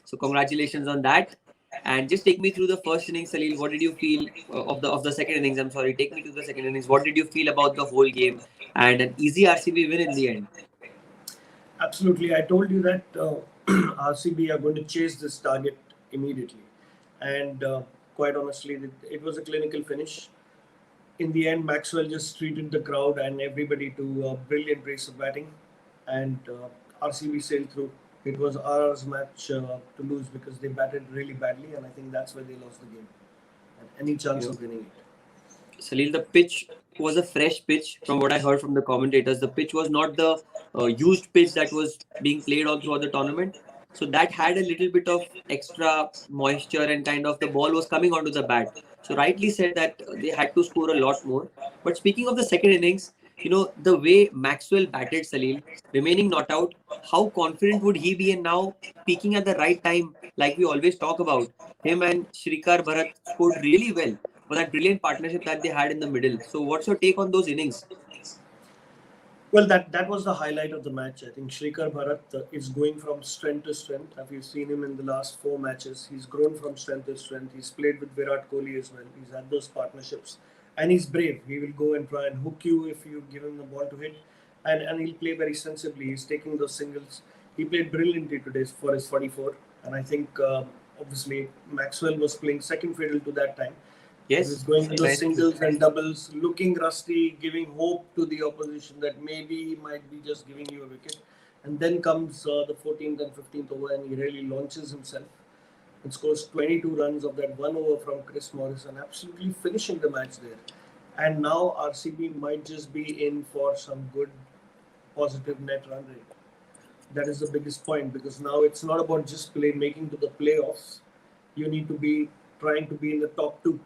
So congratulations on that. And just take me through the first innings, Salil. What did you feel of the second innings? I'm sorry. Take me to the second innings. What did you feel about the whole game and an easy RCB win in the end? Absolutely. I told you that RCB are going to chase this target immediately. And quite honestly, it was a clinical finish. In the end, Maxwell just treated the crowd and everybody to a brilliant race of batting. And RCB sailed through. It was RR's match to lose because they batted really badly. And I think that's why they lost the game. And any chance of winning it. Salil, the pitch was a fresh pitch from what I heard from the commentators. The pitch was not the used pitch that was being played all throughout the tournament. So that had a little bit of extra moisture and kind of the ball was coming onto the bat. So rightly said that they had to score a lot more. But speaking of the second innings, the way Maxwell batted, Salil, remaining not out, how confident would he be in now peaking at the right time, like we always talk about? Him and Shrikar Bharat scored really well for that brilliant partnership that they had in the middle. So what's your take on those innings? Well, that was the highlight of the match. I think Shrikar Bharat is going from strength to strength. Have you seen him in the last 4 matches? He's grown from strength to strength. He's played with Virat Kohli as well. He's had those partnerships. And he's brave. He will go and try and hook you if you give him the ball to hit. And he'll play very sensibly. He's taking those singles. He played brilliantly today for his 44. And I think, obviously, Maxwell was playing second fiddle to that time. Yes. He was going to those singles and doubles, looking rusty, giving hope to the opposition that maybe he might be just giving you a wicket. And then comes the 14th and 15th over and he really launches himself and scores 22 runs of that 1 over from Chris Morris and absolutely finishing the match there. And now RCB might just be in for some good positive net run rate. That is the biggest point because now it's not about just making to the playoffs. You need to be trying to be in the top 2.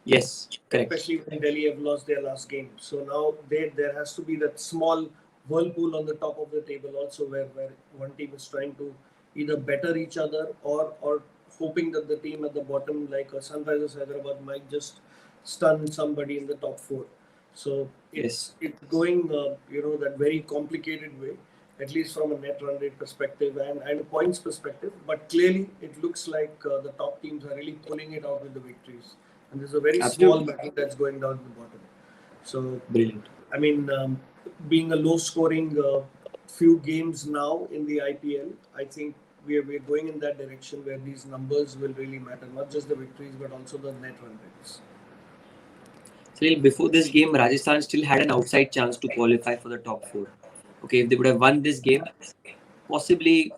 Yes, correct. Especially when Delhi have lost their last game. So now there has to be that small whirlpool on the top of the table also where one team is trying to either better each other or hoping that the team at the bottom like Sunrisers Hyderabad might just stun somebody in the top 4. So it's going that very complicated way, at least from a net run rate perspective and a points perspective. But clearly it looks like the top teams are really pulling it out with the victories. And there's a very small battle that's going down the bottom. So, brilliant. I mean, being a low-scoring few games now in the IPL, I think we're going in that direction where these numbers will really matter. Not just the victories, but also the net run rates. So, before this game, Rajasthan still had an outside chance to qualify for the top 4. Okay, if they would have won this game, possibly,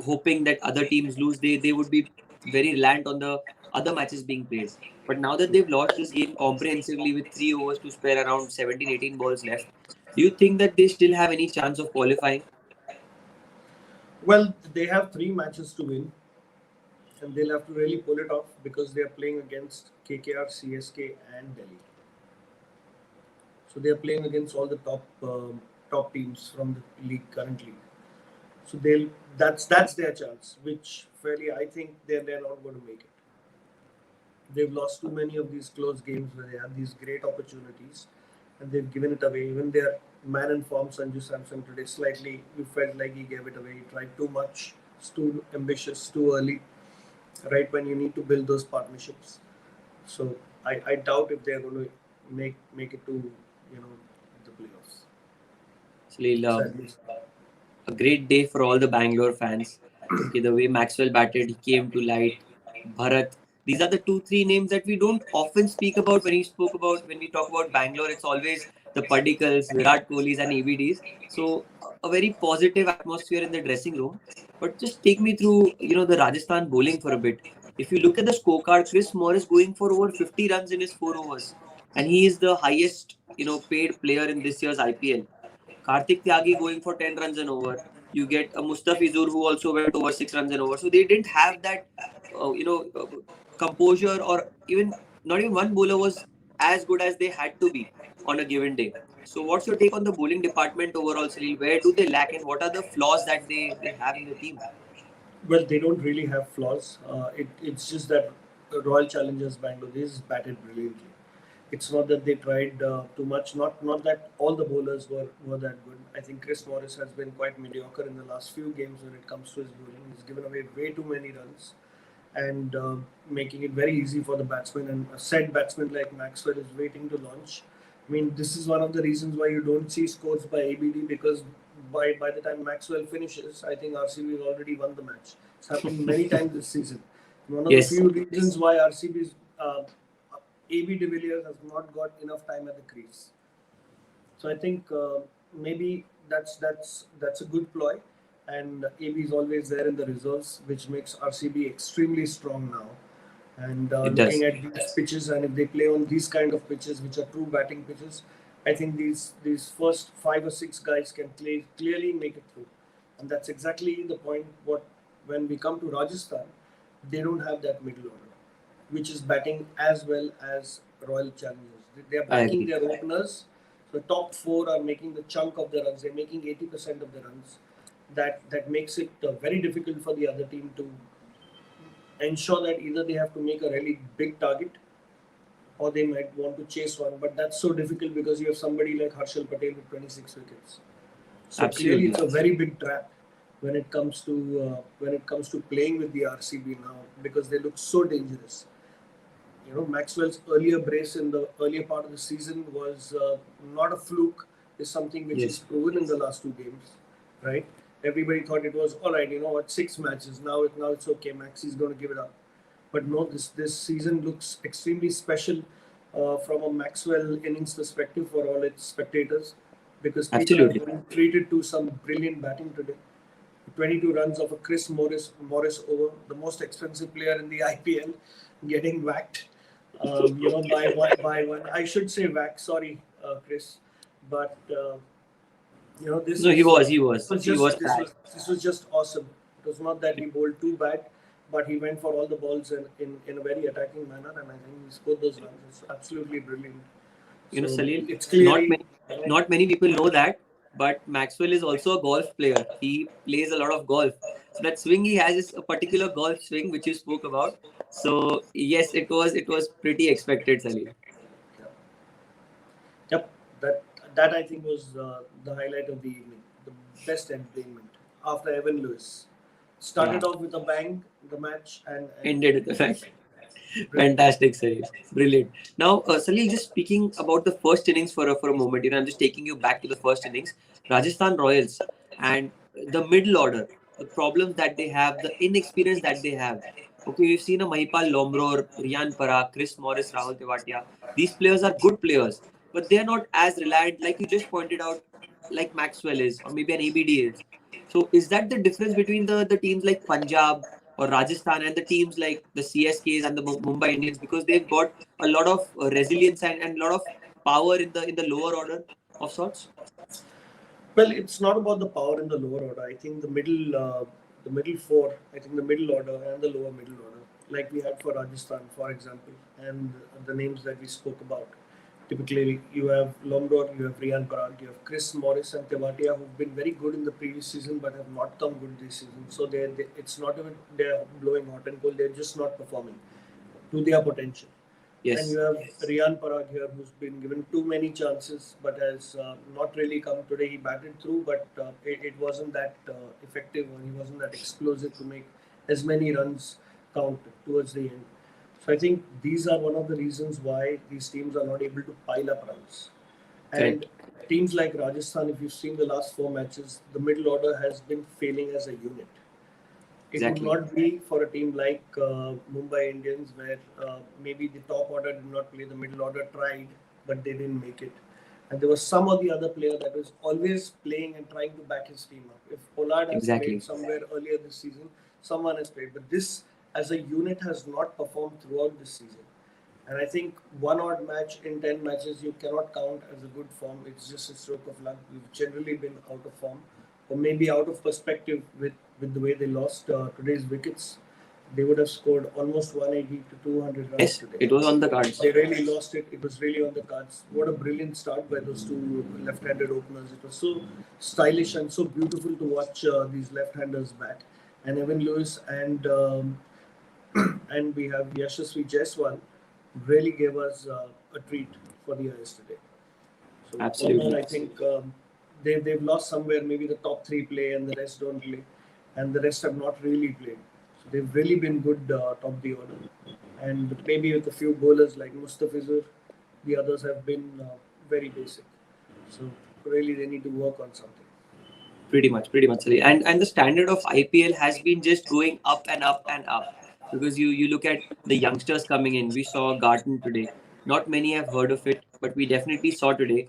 hoping that other teams lose, they would be very reliant on the other matches being played. But now that they've lost this game comprehensively with 3 overs to spare around 17-18 balls left, do you think that they still have any chance of qualifying? Well, they have 3 matches to win and they'll have to really pull it off because they are playing against KKR, CSK and Delhi. So they are playing against all the top teams from the league currently. So that's their chance, which fairly I think they're not going to make it. They've lost too many of these close games where they have these great opportunities and they've given it away. Even their man in form, Sanju Samson, today slightly, you felt like he gave it away. He tried too much, it's too ambitious, too early, right when you need to build those partnerships. So I doubt if they're going to make it to the playoffs. Salil, a great day for all the Bangalore fans. Okay, the way Maxwell batted, he came to light. Bharat. These are the 2-3 names that we don't often speak about when we talk about Bangalore. It's always the Padikals, Virat Kohlis and ABDs. So a very positive atmosphere in the dressing room. But just take me through, the Rajasthan bowling for a bit. If you look at the scorecard, Chris Morris going for over 50 runs in his 4 overs. And he is the highest, paid player in this year's IPL. Karthik Tyagi going for 10 runs and over. You get a Mustafizur who also went over 6 runs and over. So they didn't have that, composure or not even one bowler was as good as they had to be on a given day. So what's your take on the bowling department overall, Salil? Where do they lack and what are the flaws that they have in the team? Well, they don't really have flaws. It's just that the Royal Challengers Bangalore is batted brilliantly. It's not that they tried too much. Not that all the bowlers were that good. I think Chris Morris has been quite mediocre in the last few games when it comes to his bowling. He's given away way too many runs and making it very easy for the batsman. And a set batsman like Maxwell is waiting to launch. I mean, this is one of the reasons why you don't see scores by ABD, because by the time Maxwell finishes, I think RCB has already won the match. It's happened many times this season. One of the Yes, few reasons why RCB's AB de Villiers has not got enough time at the crease. So I think maybe that's a good ploy, and AB is always there in the reserves, which makes RCB extremely strong now. And it looking does. at these pitches, and if they play on these kind of pitches, which are true batting pitches, I think these first 5 or 6 guys can clearly make it through, and that's exactly the point. What when we come to Rajasthan, they don't have that middle order, which is batting as well as Royal Challengers. They are I backing agree. their openers. The top 4 are making the chunk of the runs. They're making 80% of the runs. That makes it very difficult for the other team to ensure that either they have to make a really big target or they might want to chase one. But that's so difficult because you have somebody like Harshal Patel with 26 wickets. So clearly, Absolutely. it's a very big trap when it comes to playing with the RCB now, because they look so dangerous. Maxwell's earlier brace in the earlier part of the season was not a fluke. Is something which is Yes, proven in the last 2 games, right? Everybody thought it was all right. You know what? 6 matches now it's okay. Maxi's going to give it up, but no. This season looks extremely special from a Maxwell innings perspective for all its spectators, because people are absolutely. being treated to some brilliant batting today. 22 runs of a Chris Morris over, the most expensive player in the IPL, getting whacked. By one. I should say whack. Sorry, Chris, but this No, he is was, he was trash. this was just awesome. It was not that he bowled too bad, but he went for all the balls in a very attacking manner, and I think he scored those runs. It's absolutely brilliant. So Salil, it's not clearly, many, not many people know that, but Maxwell is also a golf player. He plays a lot of golf. So that swing he has is a particular golf swing which you spoke about. So yes, it was pretty expected, Salil. yep, that I think was the highlight of the evening, the best entertainment after Evan Lewis. Yeah, Started off with a bang, the match, and ended with the ended fact. with brilliant. Fantastic, Salil. Brilliant. Now, Salil, just speaking about the first innings for a moment, I'm just taking you back to the first innings. Rajasthan Royals and the middle order, the problems that they have, the inexperience that they have. Okay, we've seen a Mahipal Lomror, Riyan Parag, Chris Morris, Rahul Tewatia. These players are good players, but they are not as reliant, like you just pointed out, like Maxwell is, or maybe an ABD is. So, is that the difference between the teams like Punjab or Rajasthan and the teams like the CSKs and the Mumbai Indians, because they've got a lot of resilience and a lot of power in the lower order of sorts? Well, it's not about the power in the lower order. I think the middle 4, I think the middle order and the lower middle order, like we had for Rajasthan, for example, and the names that we spoke about. Typically, you have Lomrod, you have Riyan Parag, you have Chris Morris and Tewatia, who've been very good in the previous season but have not come good this season. So it's not even they're blowing hot and cold; they're just not performing to their potential. And you Yes, have Riyan Parag here, who's been given too many chances but has not really come today. He batted through, but it wasn't that effective, or he wasn't that explosive to make as many runs count towards the end. So I think these are one of the reasons why these teams are not able to pile up runs. And correct. teams like Rajasthan, if you've seen the last 4 matches, the middle order has been failing as a unit. It would Exactly. not be for a team like Mumbai Indians, where maybe the top order did not play, the middle order tried, but they didn't make it. And there was some or the other player that was always playing and trying to back his team up. If Pollard has played Exactly. somewhere earlier this season, someone has played. But this, as a unit, has not performed throughout this season. And I think one odd match in 10 matches you cannot count as a good form. It's just a stroke of luck. We've generally been out of form, or maybe out of perspective with the way they lost today's wickets. They would have scored almost 180 to 200 runs Yes, today. it was on the cards. They really lost it. It was really on the cards. What a brilliant start by those two left-handed openers. It was so stylish and so beautiful to watch these left-handers bat. And Evan Lewis and we have Yashasvi Jaiswal really gave us a treat. for the eyes today. So Absolutely. I think they've lost somewhere. Maybe the top three play and the rest don't play, and the rest have not really played. So they've really been good top of the order, and maybe with a few bowlers like Mustafizur, the others have been very basic. So really, they need to work on something. Pretty much, Salil. And the standard of IPL has been just going up and up and up. Because you look at the youngsters coming in. We saw Garton today. Not many have heard of it, but we definitely saw today.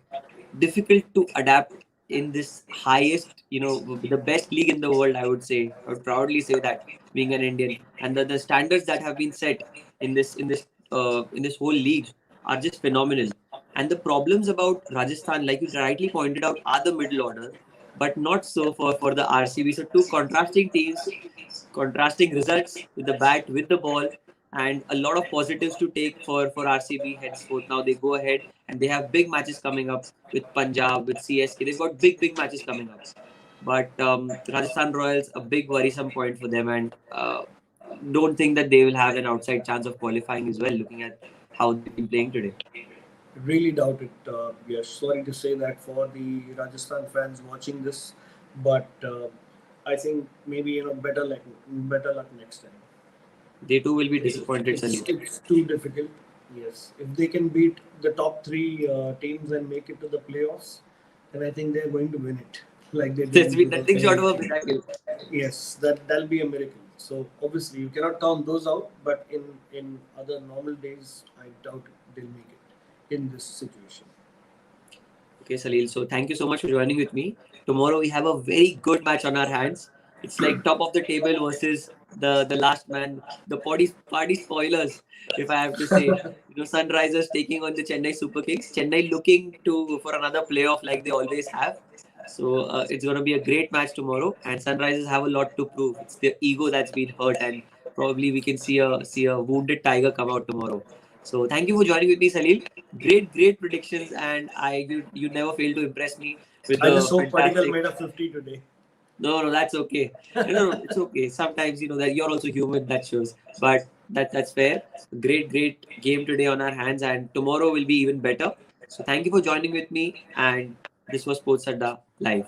Difficult to adapt in this highest, the best league in the world. I would say, I would proudly say that, being an Indian, and the standards that have been set in this whole league are just phenomenal. And the problems about Rajasthan, like you rightly pointed out, are the middle order, but not so for the RCB. So two contrasting teams, contrasting results with the bat, with the ball, and a lot of positives to take for RCB henceforth. Now they go ahead and they have big matches coming up with Punjab, with CSK. They've got big matches coming up. But Rajasthan Royals, a big worrisome point for them, and don't think that they will have an outside chance of qualifying as well, looking at how they've been playing today. Really doubt it. We are sorry to say that for the Rajasthan fans watching this, but I think maybe better luck next time. They too will be disappointed, It's, Salil. it's too difficult. Yes, if they can beat the top three teams and make it to the playoffs, then I think they're going to win it, like they did There's in been nothing short of a 2017. miracle. Yes, that'll be a miracle. So obviously you cannot count those out, but in other normal days, I doubt they'll make it in this situation. Okay, Salil. So thank you so much for joining with me. Tomorrow we have a very good match on our hands. It's like top of the table versus the last man, the party spoilers, if I have to say. Sunrisers taking on the Chennai Super Kings. Chennai looking to for another playoff like they always have. So it's going to be a great match tomorrow, and Sunrisers have a lot to prove. It's their ego that's been hurt, and probably we can see a wounded tiger come out tomorrow. So thank you for joining with me, Salil. Great predictions, and you never fail to impress me with I the just hope Padikkal fantastic. made a 50 today. No, that's okay. No, it's okay. Sometimes that you're also human. That shows, but that's fair. Great game today on our hands, and tomorrow will be even better. So thank you for joining with me, and this was Sports Adda live.